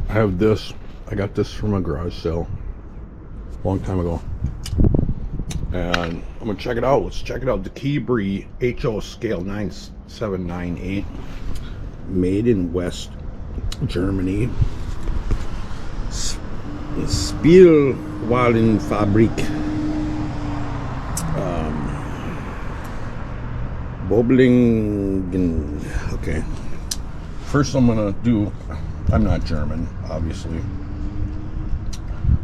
I have this. I got this from a garage sale a long time ago. And I'm gonna check it out. Let's check it out. The Kibri HO scale 9798, made in West Germany. Spielwarenfabrik. Boblingen. Okay. First, I'm gonna do. I'm not German, obviously,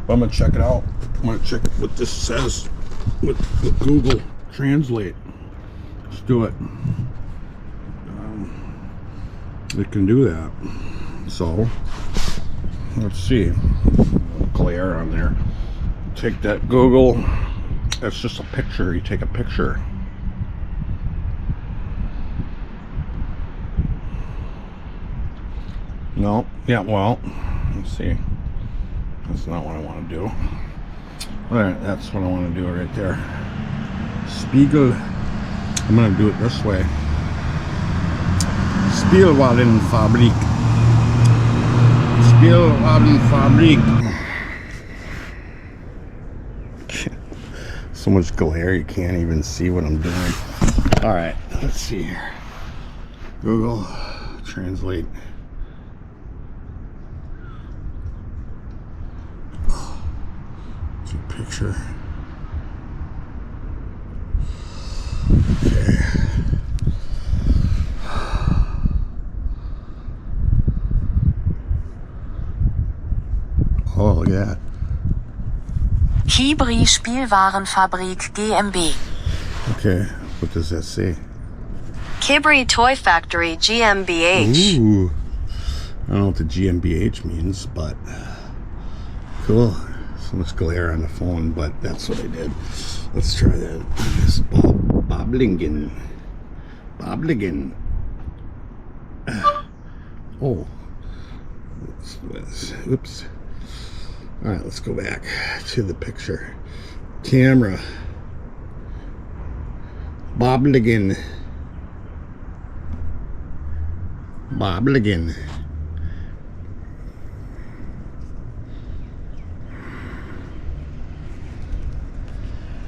but I'm gonna check it out. I'm gonna check what this says with Google Translate. Let's do it. It can do that. So let's see. Glare on there. Take that Google. That's just a picture. You take a picture. No. Yeah. Well. Let's see. That's not what I want to do. Alright, that's what I want to do right there. Spiegel. I'm going to do it this way. Spielwarenfabrik. Spielwarenfabrik. So much glare you can't even see what I'm doing. Alright, let's see here. Google Translate. Picture. Okay. Oh, look at that. Kibri Spielwarenfabrik GmbH. Okay, what does that say? Kibri Toy Factory GmbH. Ooh. I don't know what the GmbH means, but cool. So much glare on the phone, but that's what I did. Let's try that. This Boblingen. Boblingen. Oh. Oops. Alright, let's go back to the picture. Camera. Boblingen. Boblingen.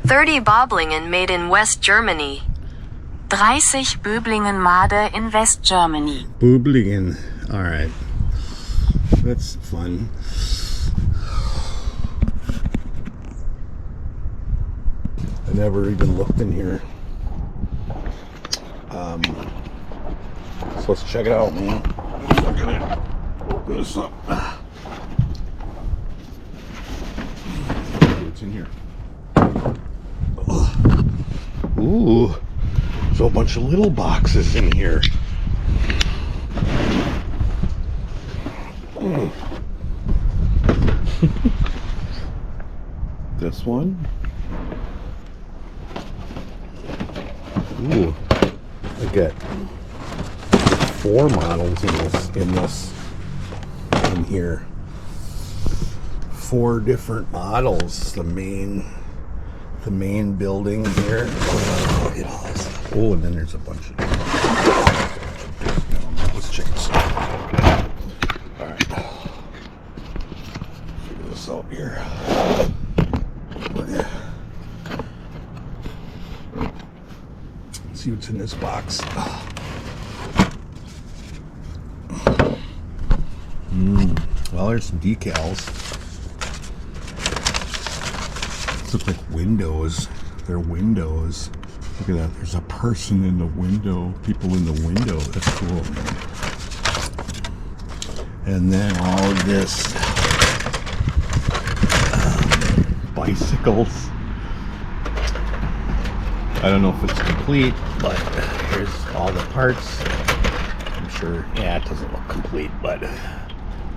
30 Boblingen made in West Germany. 30 Böblingen Made in West Germany. Böblingen. Alright. That's fun. I never even looked in here. So let's check it out, man. I'm gonna open this up. What's in here? Ooh, there's a bunch of little boxes in here. This one. Ooh, I get 4 models in here. 4 different models. The main building here. Look at all this. Oh, and then there's a bunch of. Let's check this out. All right. Figure this out here. Let's see what's in this box. Well, there's some decals. Look like windows. They're windows. Look at that. There's a person in the window. People in the window. That's cool. And then all of this bicycles. I don't know if it's complete, but here's all the parts. I'm sure. Yeah, it doesn't look complete, but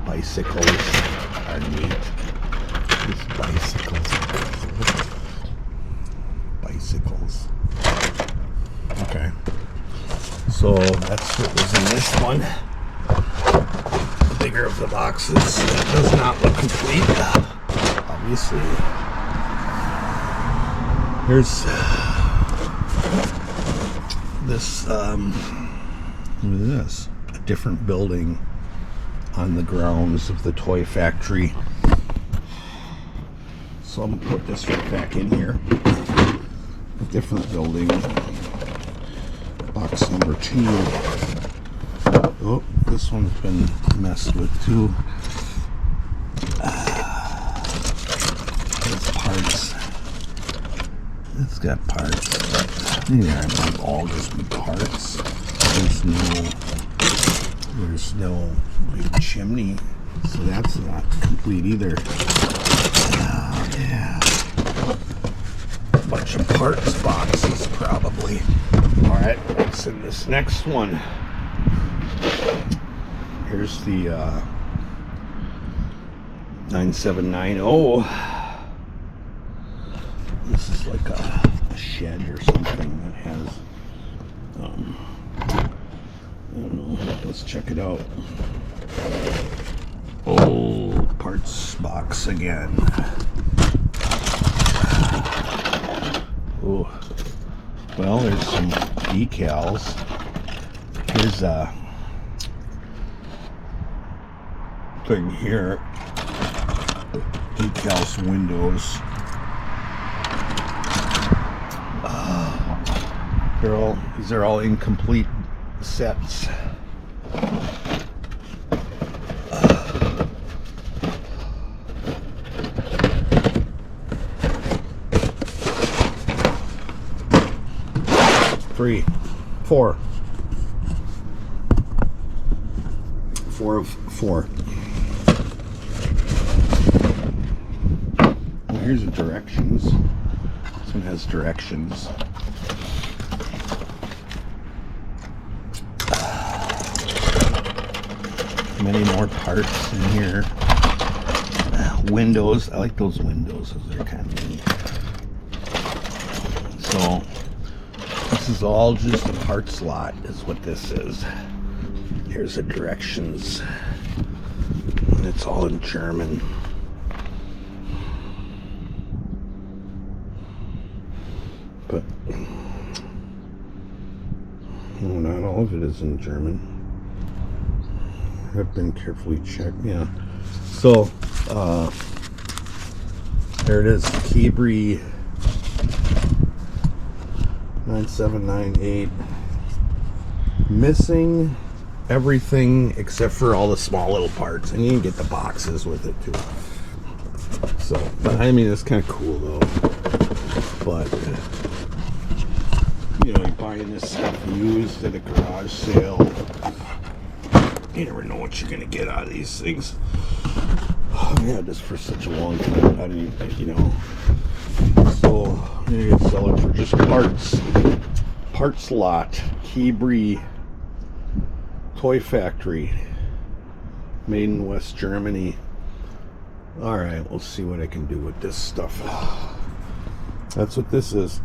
bicycles are neat. These bicycles. Bicycles. Okay. So that's what was in this one. The bigger of the boxes. That does not look complete. Obviously. Here's this. What is this? A different building on the grounds of the toy factory. So I'm gonna put this right back in here. A different building. Box number 2. Oh, this one's been messed with too. It's parts. It's got parts. These aren't all just parts. There's no big chimney, so that's not complete either. Yeah. Bunch of parts boxes, probably. Alright, what's in this next one? Here's the 9790. This is like a shed or something that has, I don't know, let's check it out. Oh, parts box again. Oh, well, there's some decals. Here's a thing here. Decals, windows. These are all incomplete sets. Three, four. 4 of 4. Well, here's the directions. This one has directions. Many more parts in here. Windows. I like those windows. Those are kind of neat. So this is all just a parts lot is what this is. Here's the directions. And it's all in German. But well, not all of it is in German. Have been carefully checked. Yeah. So there it is. Kibri 9798. Missing everything except for all the small little parts, and you can get the boxes with it too. So, but I mean, it's kind of cool though. But you know, you're buying this stuff used at a garage sale. You never know what you're gonna get out of these things. Oh, I've had this for such a long time. I didn't think, you know. So you can sell it for just parts. Parts lot. Kibri Toy Factory. Made in West Germany. Alright, we'll see what I can do with this stuff. That's what this is.